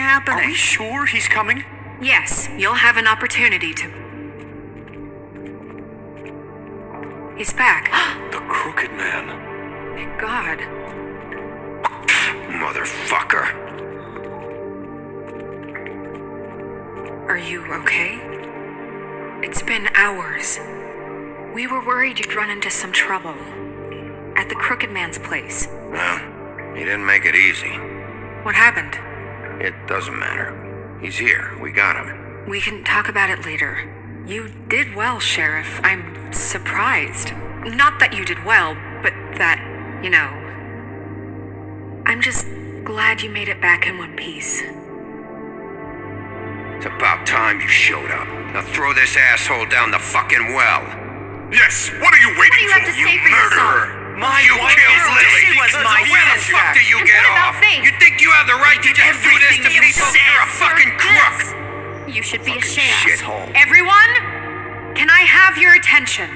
happening? Are we sure he's coming? Yes, you'll have an opportunity to... He's back. The Crooked Man. Thank God. Motherfucker. Are you okay? It's been hours. We were worried you'd run into some trouble. At the Crooked Man's place. Well, he didn't make it easy. What happened? It doesn't matter. He's here. We got him. We can talk about it later. You did well, Sheriff. I'm surprised. Not that you did well, but that, you know... I'm just glad you made it back in one piece. It's about time you showed up. Now throw this asshole down the fucking well. Yes, what are you waiting What do you have to say for yourself? My you killed Lily. She was my Where the sister. fuck do you And get what about off? Faith? You think you have the right to just do this to Everything you people? said. You're a fucking crook. Yes. You should be ashamed. Shithole. Everyone, can I have your attention?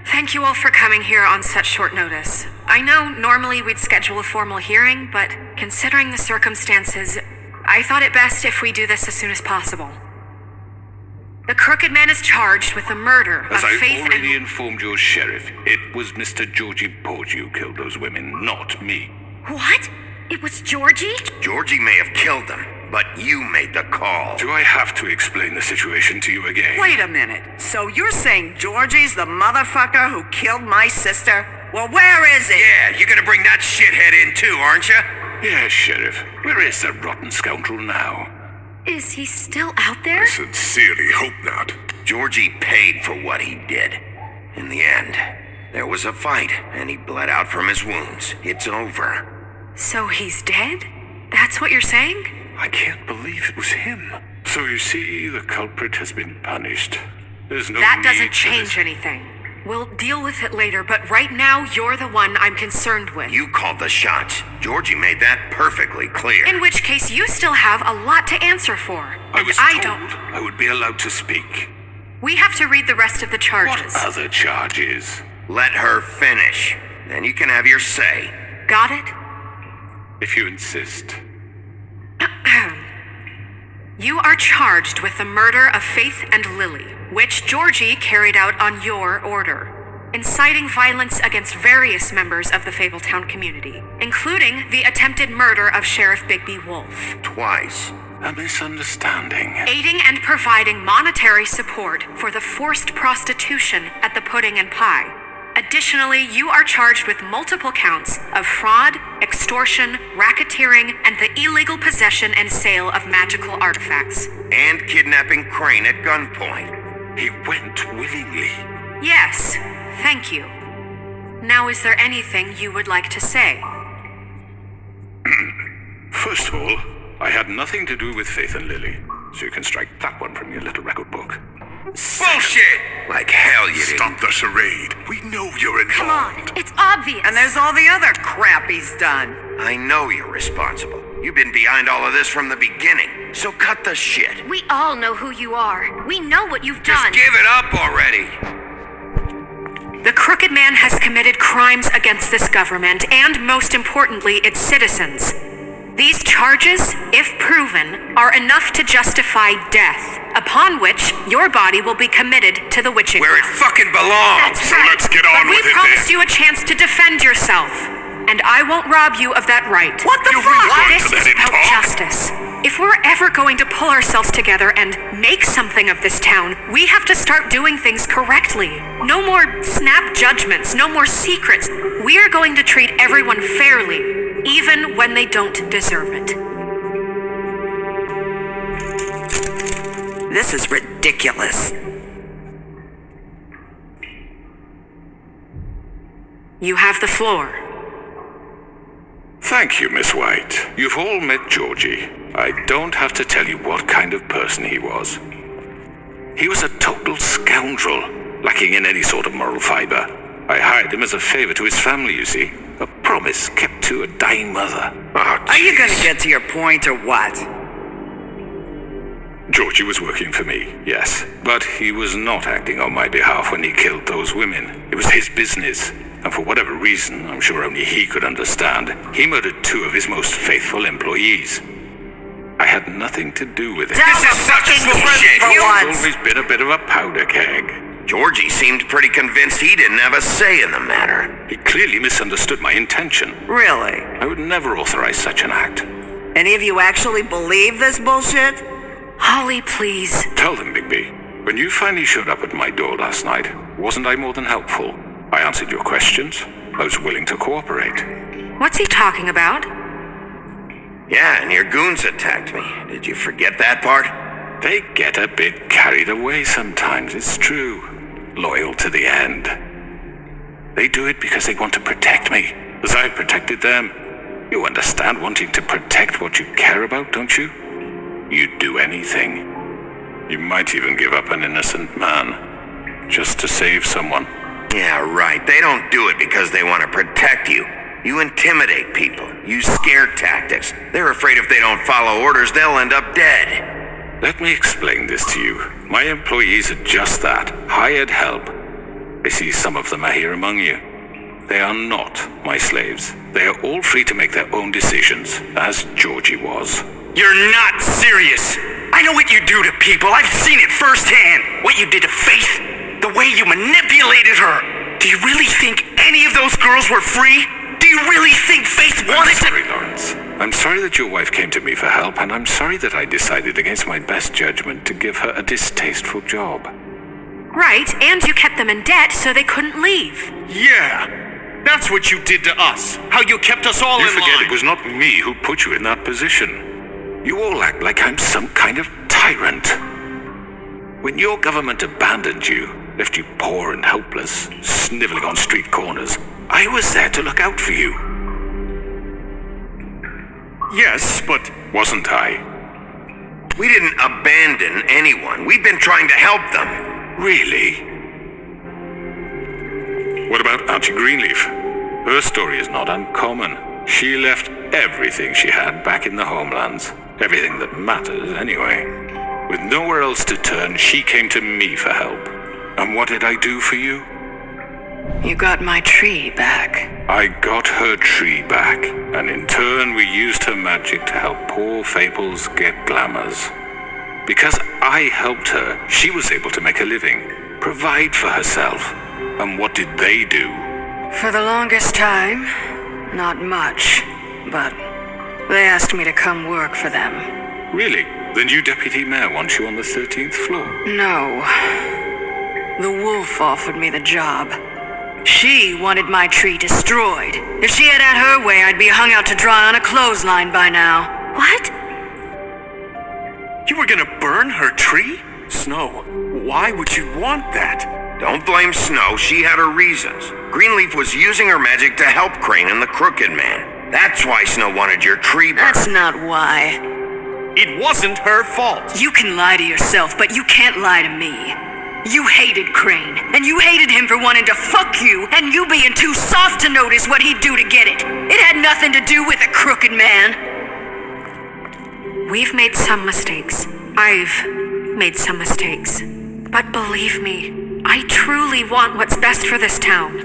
Thank you all for coming here on such short notice. I know normally we'd schedule a formal hearing, but considering the circumstances, I thought it best if we do this as soon as possible. The Crooked Man is charged with the murder As of I've Faith already and... informed your sheriff, it was Mr. Georgie Porgy who killed those women, not me. What? It was Georgie? Georgie may have killed them, but you made the call. Do I have to explain the situation to you again? Wait a minute. So you're saying Georgie's the motherfucker who killed my sister? Well, where is he? Yeah, you're gonna bring that shithead in too, aren't you? Yes, Sheriff. Where is that rotten scoundrel now? Is he still out there? I sincerely hope not. Georgie paid for what he did. In the end, there was a fight, and he bled out from his wounds. It's over. So he's dead? That's what you're saying? I can't believe it was him. So you see, the culprit has been punished. There's no That need doesn't for change this. anything. We'll deal with it later, but right now, you're the one I'm concerned with. You called the shots. Georgie made that perfectly clear. In which case, you still have a lot to answer for. I And was told I would be allowed to speak. We have to read the rest of the What charges. other charges? Let her finish. Then you can have your say. Got it? If you insist. You are charged with the murder of Faith and Lily, which Georgie carried out on your order, inciting violence against various members of the Fabletown community, including the attempted murder of Sheriff Bigby Wolf, Twice. A misunderstanding. aiding and providing monetary support for the forced prostitution at the Pudding and Pie. Additionally, you are charged with multiple counts of fraud, extortion, racketeering, and the illegal possession and sale of magical artifacts. And kidnapping Crane at gunpoint. He went willingly. Yes, thank you. Now, is there anything you would like to say? First of all, I had nothing to do with Faith and Lily, so you can strike that one from your little record book. Bullshit! Like hell you didn't. Stop the charade. We know you're involved. Come on, it's obvious. And there's all the other crap he's done. I know you're responsible. You've been behind all of this from the beginning. So cut the shit. We all know who you are. We know what you've Just done. give it up already. The Crooked Man has committed crimes against this government and, most importantly, its citizens. These charges, if proven, are enough to justify death, upon which your body will be committed to the witching. Where it fucking belongs. So let's get on But we with it promised then. you a chance to defend yourself, and I won't rob you of that right. What the You fuck? really want This to is let him about talk? justice. If we're ever going to pull ourselves together and make something of this town, we have to start doing things correctly. No more snap judgments, no more secrets. We are going to treat everyone fairly, even when they don't deserve it. This is ridiculous. You have the floor. Thank you, Miss White. You've all met Georgie. I don't have to tell you what kind of person he was. He was a total scoundrel, lacking in any sort of moral fiber. I hired him as a favor to his family, you see. A promise kept to a dying mother. Oh, Are you gonna jeez. get to your point or what? Georgie was working for me, yes. But he was not acting on my behalf when he killed those women. It was his business. And for whatever reason, I'm sure only he could understand, he murdered two of his most faithful employees. I had nothing to do with it. Tell This the is such fucking bullshit. truth for You've once. always been a bit of a powder keg. Georgie seemed pretty convinced he didn't have a say in the matter. He clearly misunderstood my intention. Really? I would never authorize such an act. Any of you actually believe this bullshit? Holly, please. Tell them, Bigby. When you finally showed up at my door last night, wasn't I more than helpful? I answered your questions. I was willing to cooperate. What's he talking about? Yeah, and your goons attacked me. Did you forget that part? They get a bit carried away sometimes, it's true. Loyal to the end. They do it because they want to protect me, as I've protected them. You understand wanting to protect what you care about, don't you? You'd do anything. You might even give up an innocent man, just to save someone. Yeah, right. They don't do it because they want to protect you. You intimidate people, use scare tactics. They're afraid if they don't follow orders, they'll end up dead. Let me explain this to you. My employees are just that, hired help. I see some of them are here among you. They are not my slaves. They are all free to make their own decisions, as Georgie was. You're not serious. I know what you do to people. I've seen it firsthand. What you did to Faith. The way you manipulated her. Do you really think any of those girls were free? Do you really think Faith wanted I'm sorry, Lawrence. I'm sorry that your wife came to me for help, and I'm sorry that I decided against my best judgment to give her a distasteful job. Right, and you kept them in debt so they couldn't leave. Yeah. That's what you did to us. How you kept us all You in forget line. it was not me who put you in that position. You all act like I'm some kind of tyrant. When your government abandoned you, left you poor and helpless, sniveling on street corners, I was there to look out for you. Yes, but Wasn't I? We didn't abandon anyone. We've been trying to help them. Really? What about Auntie Greenleaf? Her story is not uncommon. She left everything she had back in the homelands. Everything that matters, anyway. With nowhere else to turn, she came to me for help. And what did I do for you? You got my tree back. I got her tree back, and in turn we used her magic to help poor Fables get glamours. Because I helped her, she was able to make a living, provide for herself. And what did they do? For the longest time, not much. But they asked me to come work for them. Really? The new deputy mayor wants you on the 13th floor? No. The wolf offered me the job. She wanted my tree destroyed. If she had her way, I'd be hung out to dry on a clothesline by now. What? you were gonna burn her tree? Snow, why would you want that? Don't blame Snow. She had her reasons. Greenleaf was using her magic to help Crane and the Crooked Man. That's why Snow wanted your tree burned. That's not why. It wasn't her fault. You can lie to yourself, but you can't lie to me. You hated Crane, and you hated him for wanting to fuck you, and you being too soft to notice what he'd do to get it. It had nothing to do with a crooked man. We've made some mistakes. I've made some mistakes. But believe me, I truly want what's best for this town.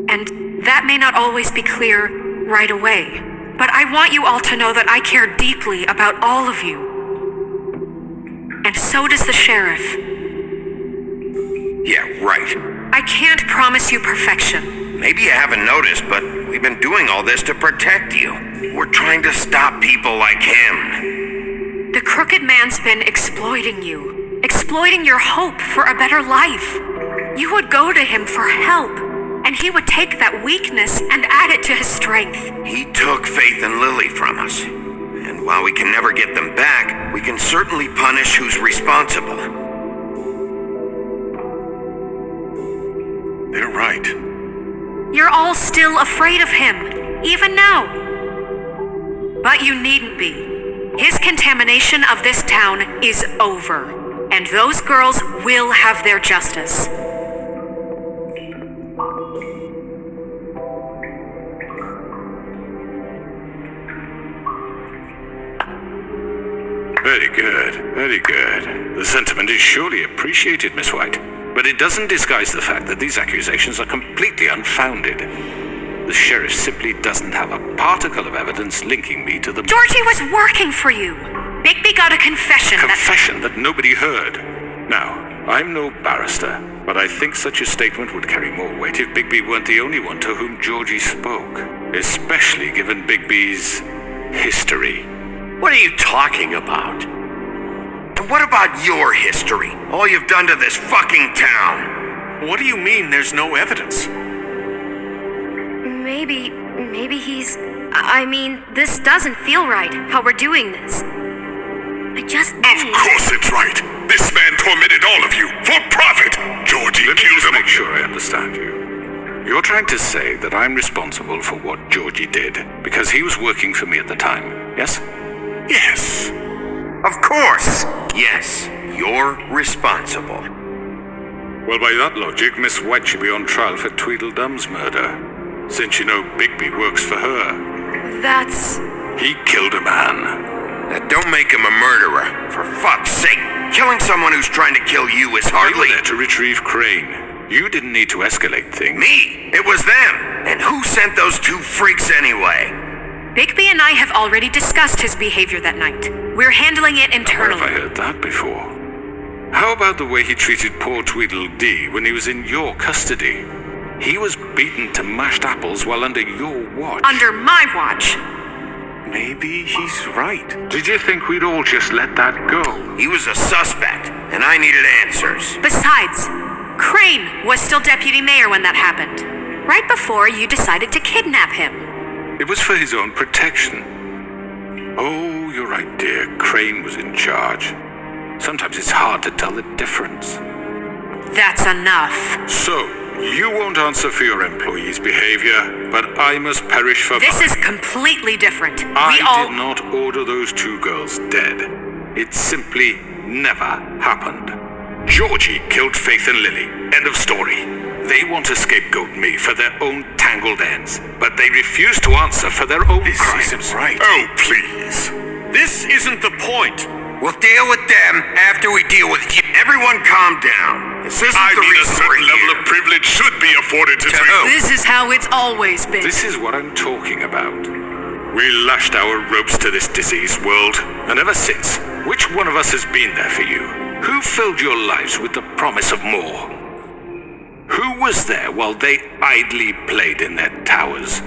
And that may not always be clear right away, but I want you all to know that I care deeply about all of you. And so does the sheriff. Yeah, right. I can't promise you perfection. Maybe you haven't noticed, but we've been doing all this to protect you. We're trying to stop people like him. The crooked man's been exploiting you, exploiting your hope for a better life. You would go to him for help, and he would take that weakness and add it to his strength. He took Faith and Lily from us. And while we can never get them back, we can certainly punish who's responsible. They're right. You're all still afraid of him, even now. But you needn't be. His contamination of this town is over, and those girls will have their justice. Very good, very good. The sentiment is surely appreciated, Miss White. But it doesn't disguise the fact that these accusations are completely unfounded. the sheriff simply doesn't have a particle of evidence linking me to the Georgie was working for you. Bigby got a confession confession that nobody heard. Now, I'm no barrister, but I think such a statement would carry more weight if Bigby weren't the only one to whom Georgie spoke, especially given Bigby's history. What are you talking about? And what about your history? All you've done to this fucking town? What do you mean there's no evidence? Maybe he's... I mean, this doesn't feel right, how we're doing this. I just Of course it's right. This man tormented all of you for profit. Georgie Let me killed just him. make sure I understand you. You're trying to say that I'm responsible for what Georgie did because he was working for me at the time, yes? Yes. Of course. Yes, you're responsible. Well, by that logic, Miss White should be on trial for Tweedledum's murder, since you know Bigby works for her. That's... He killed a man. Now don't make him a murderer, for fuck's sake. Killing someone who's trying to kill you is We hardly... were there to retrieve Crane. You didn't need to escalate things. Me! It was them! And who sent those two freaks anyway? Bigby and I have already discussed his behavior that night. We're handling it Where internally. have I heard that before? How about the way he treated poor Tweedledee when he was in your custody? He was beaten to mashed apples while under your watch. Under my watch. Maybe he's right. Did you think we'd all just let that go? He was a suspect, and I needed answers. Besides, Crane was still deputy mayor when that happened. Right before you decided to kidnap him. It was for his own protection. Oh, you're right, dear. Crane was in charge. Sometimes it's hard to tell the difference. That's enough. So, you won't answer for your employees' behavior, but I must perish for This mine. is completely different. I We all... did not order those two girls dead. It simply never happened. Georgie killed Faith and Lily. End of story. They want to scapegoat me for their own tangled ends, but they refuse to answer for their own This crimes. isn't right. Oh, please. This isn't the point. We'll deal with them after we deal with you. Everyone calm down. This isn't I the mean, a reason certain we're level here. of privilege should be afforded to To who? This is how it's always been. This is what I'm talking about. We lashed our ropes to this diseased world, and ever since, which one of us has been there for you? Who filled your lives with the promise of more? Who was there while they idly played in their towers,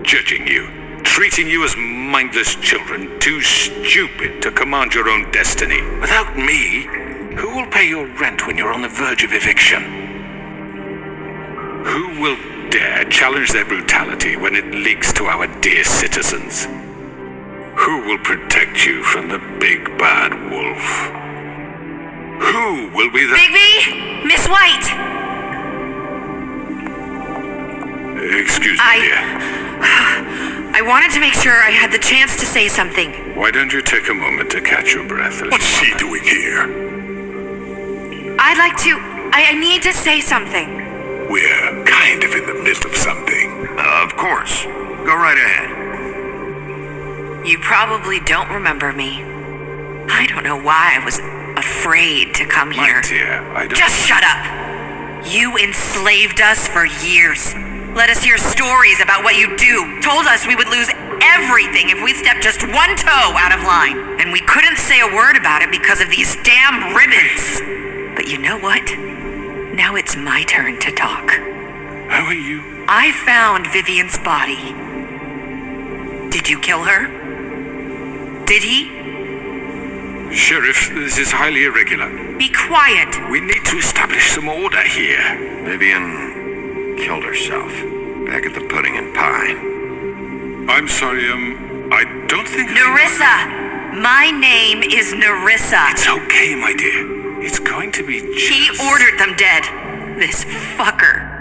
judging you, treating you as mindless children, too stupid to command your own destiny? Without me, who will pay your rent when you're on the verge of eviction? Who will dare challenge their brutality when it leaks to our dear citizens? Who will protect you from the big bad wolf? Who will be the... Bigby! Miss White! Excuse me, dear. I wanted to make sure I had the chance to say something. Why don't you take a moment to catch your breath? What's she doing here? I'd like to... I need to say something. We're kind of in the middle of something. Of course. Go right ahead. You probably don't remember me. I don't know why I was afraid to come My here. dear, I don't... Just shut up! You enslaved us for years. Let us hear stories about what you do. Told us we would lose everything if we stepped just one toe out of line. And we couldn't say a word about it because of these damn ribbons. But you know what? Now it's my turn to talk. How are you? I found Vivian's body. Did you kill her? Did he? Sheriff, this is highly irregular. Be quiet. We need to establish some order here. Vivian killed herself back at the Pudding and Pie. I'm sorry, I don't think... Nerissa! My name is Nerissa. It's okay, my dear. It's going to be He just... ordered them dead. This fucker.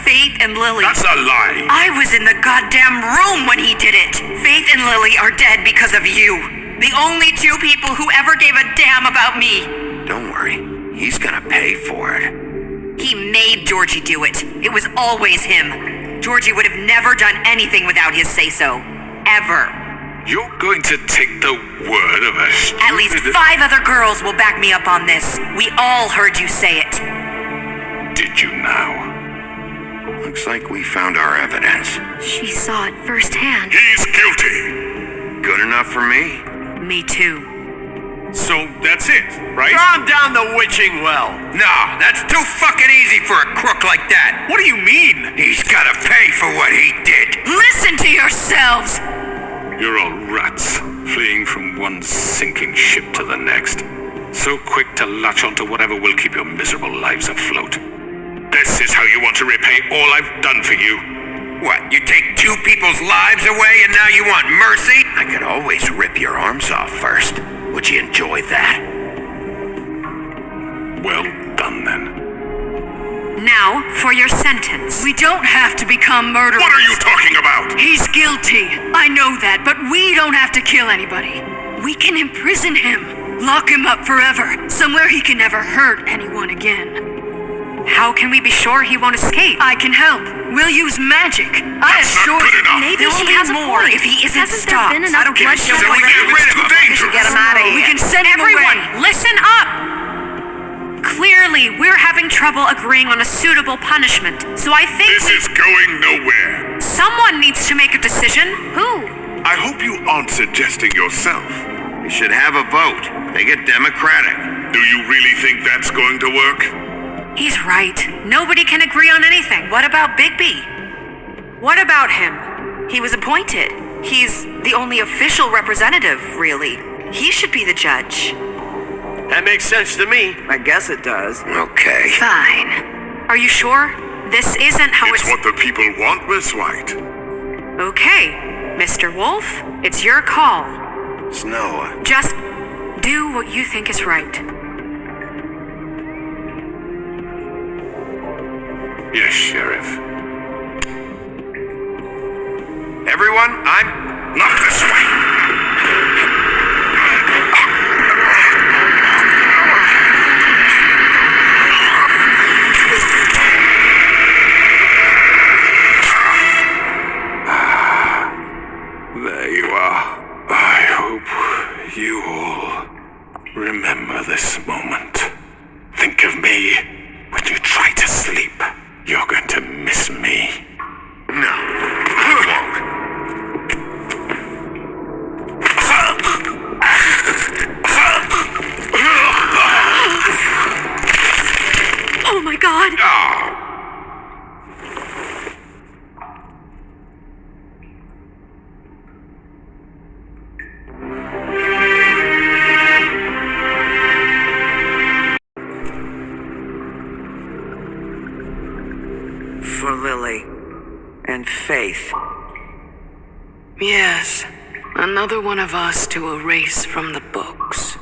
Faith and Lily. That's a lie! I was in the goddamn room when he did it. Faith and Lily are dead because of you. The only two people who ever gave a damn about me. Don't worry. He's gonna pay for it. He made Georgie do it. It was always him. Georgie would have never done anything without his say-so. Ever. You're going to take the word of a stupid... At least 5 other girls will back me up on this. We all heard you say it. Did you now? Looks like we found our evidence. She saw it firsthand. He's guilty. Good enough for me? Me too. So that's it, right? Throw him down the witching well. No, that's too fucking easy for a crook like that. What do you mean? He's gotta pay for what he did. Listen to yourselves! You're all rats, fleeing from one sinking ship to the next. So quick to latch onto whatever will keep your miserable lives afloat. This is how you want to repay all I've done for you. What, you take two people's lives away and now you want mercy? I could always rip your arms off first. Would you enjoy that? Well done, then. Now, for your sentence. We don't have to become murderers. What are you talking about? He's guilty. I know that, but we don't have to kill anybody. We can imprison him. Lock him up forever. Somewhere he can never hurt anyone again. How can we be sure he won't escape? I can help. We'll use magic. I That's assure not good you. enough. Maybe There will she has be a more point. if he isn't Hasn't stopped. there been enough I don't give a bloodshed shit. So we already? get rid of him. Dangerous. Get him out of here. We can send him Everyone, away. listen up! Clearly, we're having trouble agreeing on a suitable punishment, so I think This is going nowhere. someone needs to make a decision. Who? I hope you aren't suggesting yourself. We should have a vote. Make it democratic. Do you really think that's going to work? He's right. Nobody can agree on anything. What about Bigby? What about him? He was appointed. He's the only official representative, really. He should be the judge. That makes sense to me. I guess it does. Okay. Fine. Are you sure? This isn't how It's what the people want, Miss White. Okay, Mr. Wolf, it's your call. Snow, Just do what you think is right. Yes, Sheriff. everyone, I'm... Not this way. There you are. I hope you all remember this moment. Think of me when you try to sleep. You're going to miss me. No, I won't. Oh my god! For Lily. And Faith. Yes, another one of us to erase from the books.